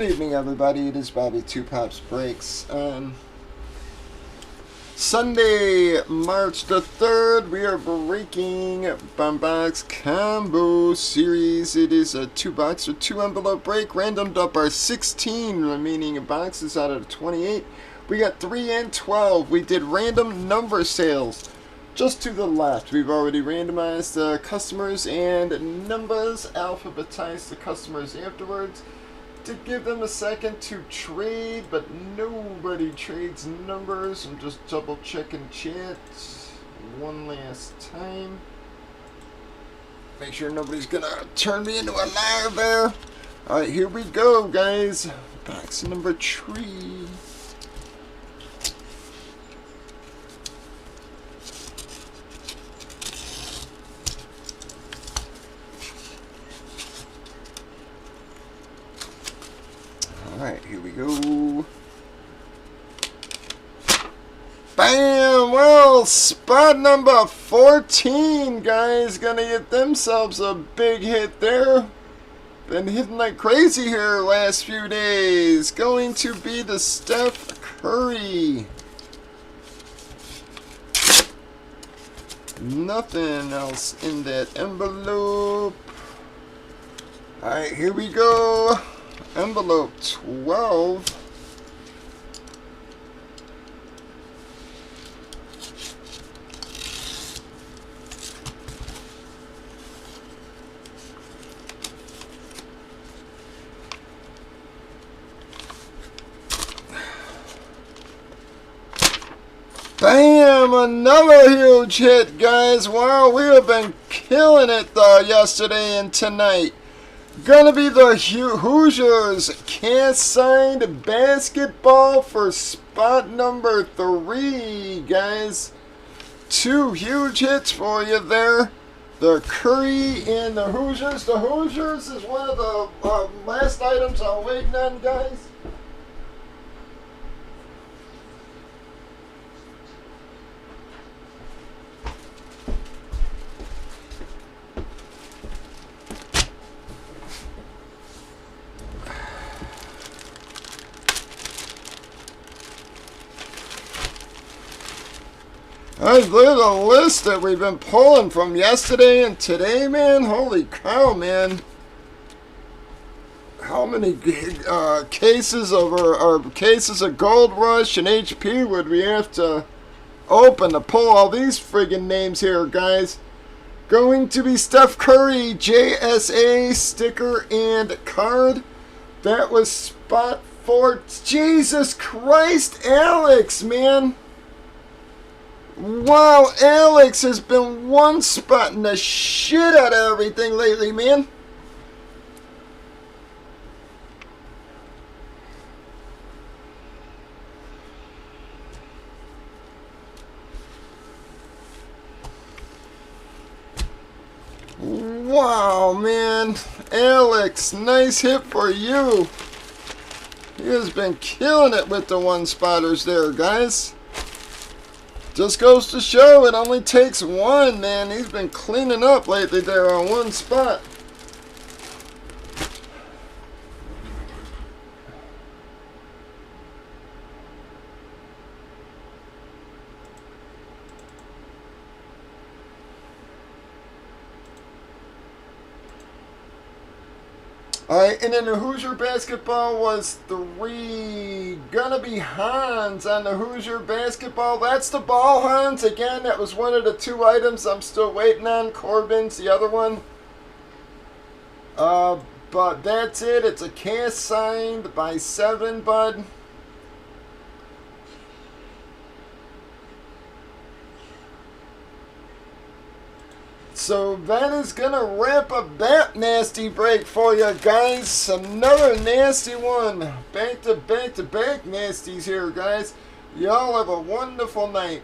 Good evening, everybody. It is Bobby Two Pops Breaks. Sunday, March the 3rd, we are breaking Bombox Combo Series. It is a 2-box or 2-envelope break. Randomed up our 16 remaining boxes out of 28. We got 3 and 12. We did random number sales. Just to the left, we've already randomized the customers and numbers, alphabetized the customers afterwards, to give them a second to trade, but nobody trades numbers. I'm just double checking chat one last time. Make sure nobody's gonna turn me into a liar there. Alright, here we go, guys. Box number 3. Alright, here we go. Bam! Well, spot number 14, guys. Gonna get themselves a big hit there. Been hitting like crazy here last few days. Going to be the Steph Curry. Nothing else in that envelope. Alright, here we go. Envelope 12. Bam! Another huge hit, guys. Wow, we have been killing it yesterday and tonight. Gonna be the Hoosiers cast-signed basketball for spot number 3, guys. 2 huge hits for you there. The Curry and the Hoosiers. The Hoosiers is one of the last items I'm waiting on, guys. Alright, look at the list that we've been pulling from yesterday and today, man. Holy cow, man. How many cases of Gold Rush and HP would we have to open to pull all these friggin' names here, guys? Going to be Steph Curry, JSA, sticker, and card. That was spot 4. Jesus Christ, Alex, man. Wow, Alex has been one-spotting the shit out of everything lately, man. Wow, man. Alex, nice hit for you. He has been killing it with the one-spotters there, guys. Just goes to show it only takes one, man. He's been cleaning up lately there on one spot. Alright, and then the Hoosier basketball was 3. Gonna be Hans on the Hoosier basketball. That's the ball, Hans. Again, that was one of the 2 items I'm still waiting on. Corbin's the other one. But that's it. It's a cast signed by 7, bud. So that is going to wrap up that nasty break for you guys. Another nasty one. Back to back to back nasties here, guys. Y'all have a wonderful night.